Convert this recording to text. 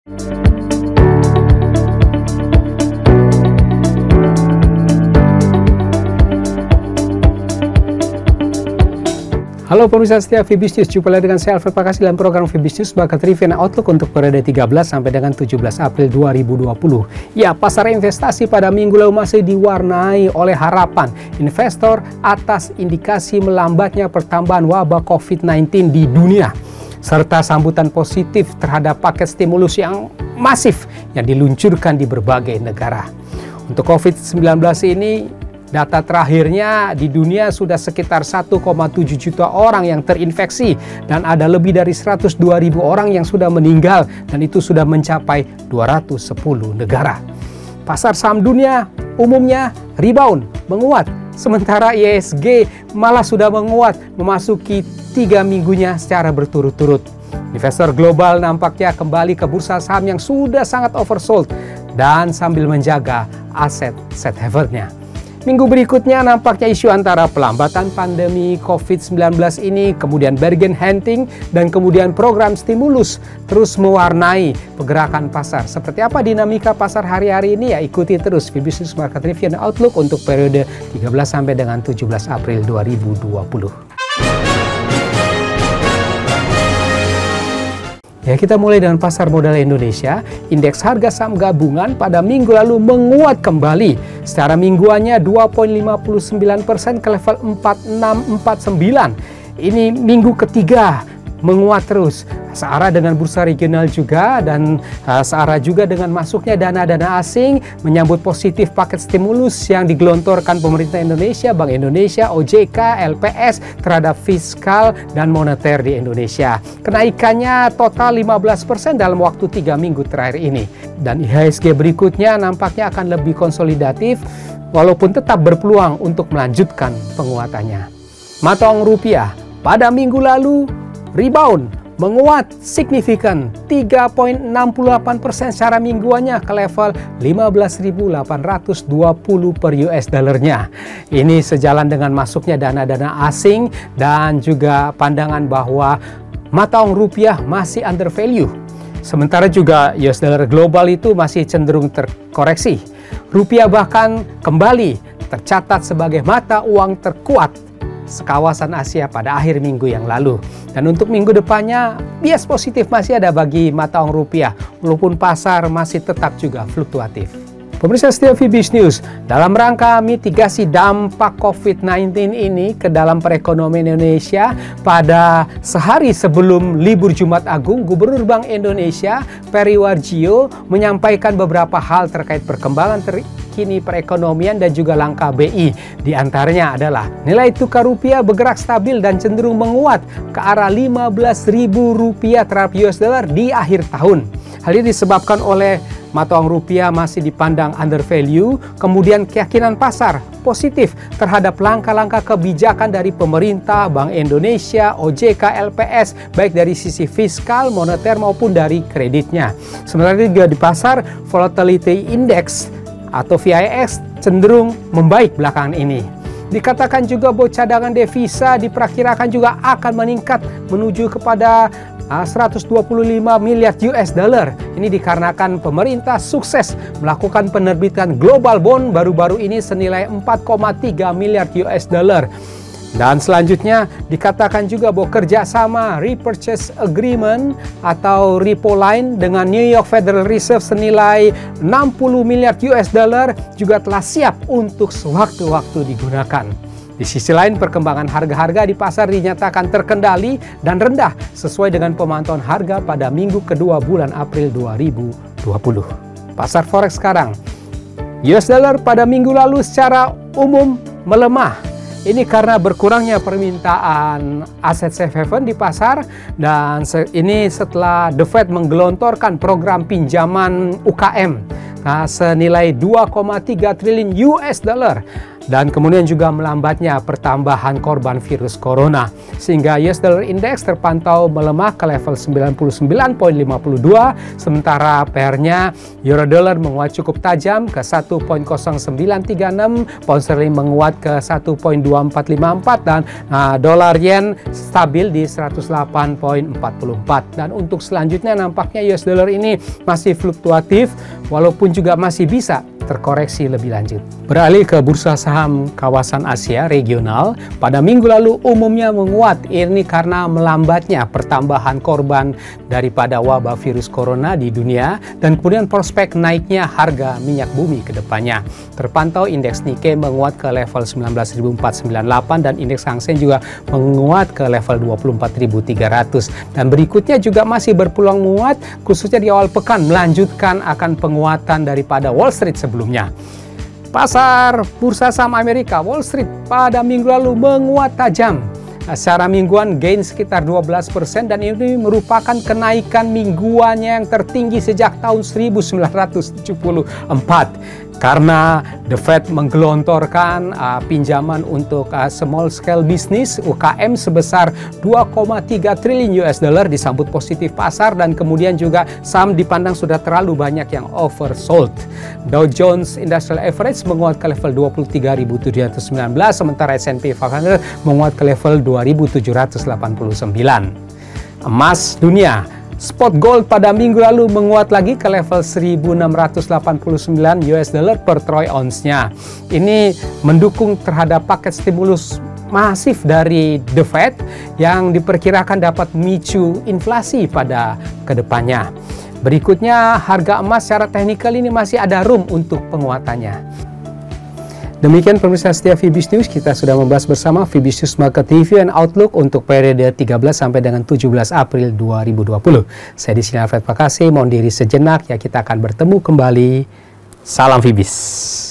Halo pemirsa setia VBiz News, jumpa lagi dengan saya Alfred Pakasi dalam program VBiz News bakat review dan outlook untuk periode 13 sampai dengan 17 April 2020. Ya, pasar investasi pada minggu lalu masih diwarnai oleh harapan investor atas indikasi melambatnya pertambahan wabah COVID-19 di dunia, serta sambutan positif terhadap paket stimulus yang masif yang diluncurkan di berbagai negara. Untuk COVID-19 ini, data terakhirnya di dunia sudah sekitar 1,7 juta orang yang terinfeksi dan ada lebih dari 102.000 orang yang sudah meninggal dan itu sudah mencapai 210 negara. Pasar saham dunia umumnya rebound, menguat, sementara IHSG malah sudah menguat memasuki 3 minggunya secara berturut-turut. Investor global nampaknya kembali ke bursa saham yang sudah sangat oversold dan sambil menjaga aset safe haven-nya. Minggu berikutnya nampaknya isu antara pelambatan pandemi COVID-19 ini, kemudian bargain hunting, dan kemudian program stimulus terus mewarnai pergerakan pasar. Seperti apa dinamika pasar hari-hari ini? Ya, ikuti terus VBiz News Market Review dan Outlook untuk periode 13 sampai dengan 17 April 2020. Ya, kita mulai dengan pasar modal Indonesia. Indeks harga saham gabungan pada minggu lalu menguat kembali. Secara mingguannya 2,59% ke level 4649. Ini minggu ketiga menguat terus, searah dengan bursa regional juga dan searah juga dengan masuknya dana-dana asing, menyambut positif paket stimulus yang digelontorkan pemerintah Indonesia, Bank Indonesia, OJK, LPS terhadap fiskal dan moneter di Indonesia. Kenaikannya total 15% dalam waktu 3 minggu terakhir ini. Dan IHSG berikutnya nampaknya akan lebih konsolidatif walaupun tetap berpeluang untuk melanjutkan penguatannya. Mata uang rupiah pada minggu lalu rebound, menguat signifikan 3,68% secara mingguannya ke level 15.820 per US dollarnya. Ini sejalan dengan masuknya dana-dana asing dan juga pandangan bahwa mata uang rupiah masih under value. Sementara juga US dollar global itu masih cenderung terkoreksi. Rupiah bahkan kembali tercatat sebagai mata uang terkuat sekawasan Asia pada akhir minggu yang lalu. Dan untuk minggu depannya, bias positif masih ada bagi mata uang rupiah, walaupun pasar masih tetap juga fluktuatif. Pemirsa setia VBiz News, dalam rangka mitigasi dampak COVID-19 ini ke dalam perekonomian Indonesia, pada sehari sebelum libur Jumat Agung, Gubernur Bank Indonesia Peri Warjio menyampaikan beberapa hal terkait perkembangan terkini perekonomian dan juga langkah BI. Di antaranya adalah nilai tukar rupiah bergerak stabil dan cenderung menguat ke arah Rp15.000 terhadap US dollar di akhir tahun. Hal ini disebabkan oleh mata uang rupiah masih dipandang under value, kemudian keyakinan pasar positif terhadap langkah-langkah kebijakan dari pemerintah, Bank Indonesia, OJK, LPS, baik dari sisi fiskal, moneter maupun dari kreditnya. Sementara juga di pasar, volatility index atau VIX cenderung membaik belakangan ini. Dikatakan juga bahwa cadangan devisa diperkirakan juga akan meningkat menuju kepada 125 miliar US dollar. Ini dikarenakan pemerintah sukses melakukan penerbitan global bond baru-baru ini senilai 4,3 miliar US dollar. Dan selanjutnya dikatakan juga bahwa kerjasama repurchase agreement atau repo line dengan New York Federal Reserve senilai 60 miliar US dollar juga telah siap untuk sewaktu-waktu digunakan. Di sisi lain, perkembangan harga-harga di pasar dinyatakan terkendali dan rendah sesuai dengan pemantauan harga pada minggu kedua bulan April 2020. Pasar forex sekarang, US dollar pada minggu lalu secara umum melemah. Ini karena berkurangnya permintaan aset safe haven di pasar dan ini setelah The Fed menggelontorkan program pinjaman UKM senilai 2,3 triliun US dollar. dan kemudian juga melambatnya pertambahan korban virus corona, sehingga US dollar index terpantau melemah ke level 99.52, sementara pairnya euro dollar menguat cukup tajam ke 1.0936, pound sterling menguat ke 1.2454, dan dolar yen stabil di 108.44. Dan untuk selanjutnya nampaknya US dollar ini masih fluktuatif, walaupun juga masih bisa terkoreksi lebih lanjut. Beralih ke bursa saham kawasan Asia regional, pada minggu lalu umumnya menguat. Ini karena melambatnya pertambahan korban daripada wabah virus corona di dunia dan kemudian prospek naiknya harga minyak bumi ke depannya. Terpantau indeks Nikkei menguat ke level 19.498 dan indeks Hang Seng juga menguat ke level 24.300. Dan berikutnya juga masih berpeluang menguat, khususnya di awal pekan melanjutkan akan penguatan daripada Wall Street sebelumnya. Pasar bursa saham Amerika, Wall Street pada minggu lalu menguat tajam. Secara mingguan gain sekitar 12% dan ini merupakan kenaikan mingguannya yang tertinggi sejak tahun 1974. Karena The Fed menggelontorkan pinjaman untuk small scale business UKM sebesar 2,3 triliun US dollar disambut positif pasar, dan kemudian juga saham dipandang sudah terlalu banyak yang oversold. Dow Jones Industrial Average menguat ke level 23.719, sementara S&P 500 menguat ke level 2.789. Emas dunia, spot gold pada minggu lalu menguat lagi ke level 1.689 US dollar per troy ounce-nya. Ini mendukung terhadap paket stimulus masif dari The Fed yang diperkirakan dapat memicu inflasi pada kedepannya. Berikutnya, harga emas secara teknikal ini masih ada room untuk penguatannya. Demikian pemirsa setia Fibis News, kita sudah membahas bersama Fibis News Market Review and Outlook untuk periode 13 sampai dengan 17 April 2020. Saya di sini Alfred Pakase, mohon diri sejenak ya, kita akan bertemu kembali. Salam Fibis.